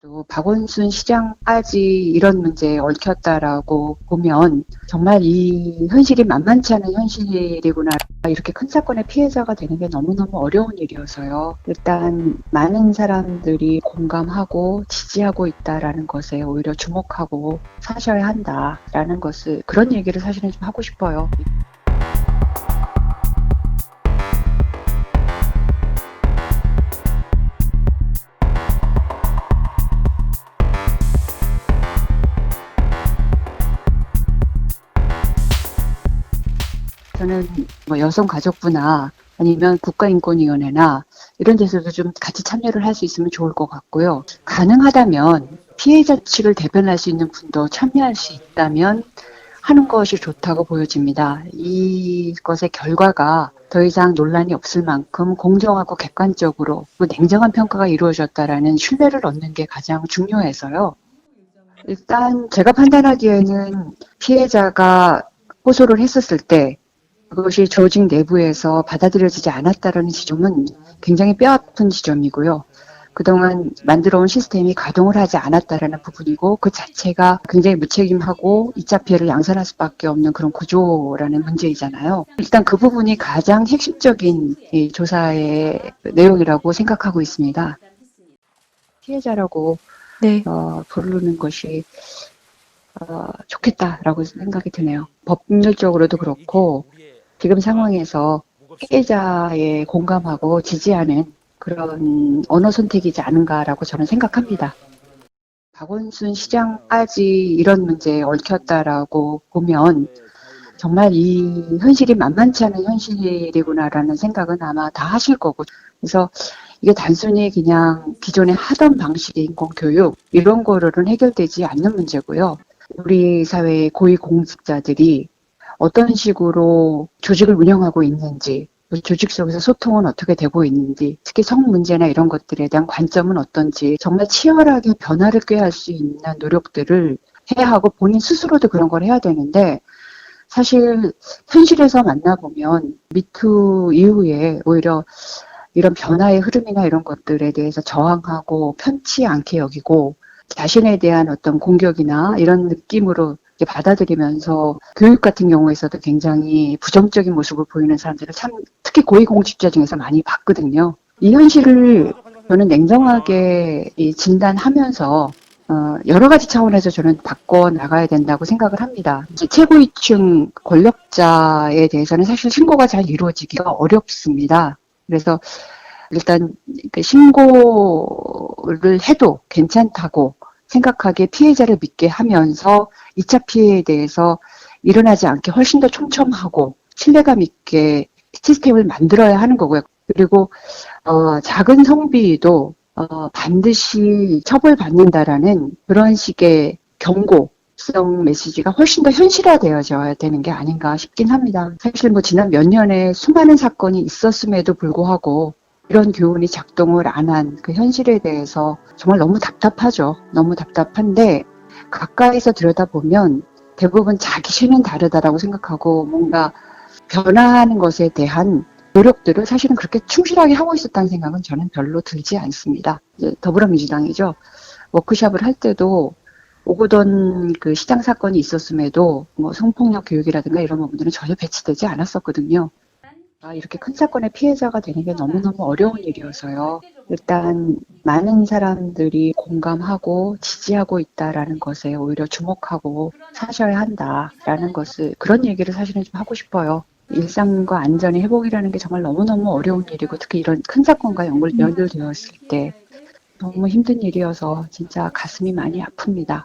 또 박원순 시장까지 이런 문제에 얽혔다라고 보면 정말 이 현실이 만만치 않은 현실이구나. 이렇게 큰 사건의 피해자가 되는 게 너무너무 어려운 일이어서요. 일단 많은 사람들이 공감하고 지지하고 있다라는 것에 오히려 주목하고 사셔야 한다라는 것을, 그런 얘기를 사실은 좀 하고 싶어요. 저는 뭐 여성가족부나 아니면 국가인권위원회나 이런 데서도 좀 같이 참여를 할 수 있으면 좋을 것 같고요. 가능하다면 피해자 측을 대변할 수 있는 분도 참여할 수 있다면 하는 것이 좋다고 보여집니다. 이것의 결과가 더 이상 논란이 없을 만큼 공정하고 객관적으로 냉정한 평가가 이루어졌다라는 신뢰를 얻는 게 가장 중요해서요. 일단 제가 판단하기에는 피해자가 호소를 했었을 때 그것이 조직 내부에서 받아들여지지 않았다는 지점은 굉장히 뼈아픈 지점이고요. 그동안 만들어온 시스템이 가동을 하지 않았다라는 부분이고, 그 자체가 굉장히 무책임하고 2차 피해를 양산할 수밖에 없는 그런 구조라는 문제이잖아요. 일단 그 부분이 가장 핵심적인 이 조사의 내용이라고 생각하고 있습니다. 피해자라고 네. 부르는 것이 좋겠다라고 생각이 드네요. 법률적으로도 그렇고 지금 상황에서 피해자에 공감하고 지지하는 그런 언어 선택이지 않은가라고 저는 생각합니다. 박원순 시장까지 이런 문제에 얽혔다라고 보면 정말 이 현실이 만만치 않은 현실이구나라는 생각은 아마 다 하실 거고, 그래서 이게 단순히 그냥 기존에 하던 방식의 인권교육 이런 거로는 해결되지 않는 문제고요. 우리 사회의 고위공직자들이 어떤 식으로 조직을 운영하고 있는지, 조직 속에서 소통은 어떻게 되고 있는지, 특히 성 문제나 이런 것들에 대한 관점은 어떤지 정말 치열하게 변화를 꾀할 수 있는 노력들을 해야 하고, 본인 스스로도 그런 걸 해야 되는데, 사실 현실에서 만나보면 미투 이후에 오히려 이런 변화의 흐름이나 이런 것들에 대해서 저항하고 편치 않게 여기고 자신에 대한 어떤 공격이나 이런 느낌으로 받아들이면서 교육 같은 경우에서도 굉장히 부정적인 모습을 보이는 사람들을 참 특히 고위공직자 중에서 많이 봤거든요. 이 현실을 저는 냉정하게 진단하면서 여러 가지 차원에서 저는 바꿔 나가야 된다고 생각을 합니다. 이제 최고위층 권력자에 대해서는 사실 신고가 잘 이루어지기가 어렵습니다. 그래서 일단 그 신고를 해도 괜찮다고 생각하게 피해자를 믿게 하면서 2차 피해에 대해서 일어나지 않게 훨씬 더 촘촘하고 신뢰감 있게 시스템을 만들어야 하는 거고요. 그리고 작은 성비도 반드시 처벌받는다라는 그런 식의 경고성 메시지가 훨씬 더 현실화되어져야 되는 게 아닌가 싶긴 합니다. 사실 뭐 지난 몇 년에 수많은 사건이 있었음에도 불구하고 이런 교훈이 작동을 안 한 그 현실에 대해서 정말 너무 답답하죠. 너무 답답한데 가까이서 들여다보면 대부분 자기 죄는 다르다라고 생각하고 뭔가 변화하는 것에 대한 노력들을 사실은 그렇게 충실하게 하고 있었다는 생각은 저는 별로 들지 않습니다. 이제 더불어민주당이죠. 워크숍을 할 때도 오거돈 그 시장 사건이 있었음에도 뭐 성폭력 교육이라든가 이런 부분들은 전혀 배치되지 않았었거든요. 이렇게 큰 사건의 피해자가 되는 게 너무너무 어려운 일이어서요. 일단 많은 사람들이 공감하고 지지하고 있다라는 것에 오히려 주목하고 사셔야 한다라는 것을, 그런 얘기를 사실은 좀 하고 싶어요. 일상과 안전의 회복이라는 게 정말 너무너무 어려운 일이고, 특히 이런 큰 사건과 연결되었을 때 너무 힘든 일이어서 진짜 가슴이 많이 아픕니다.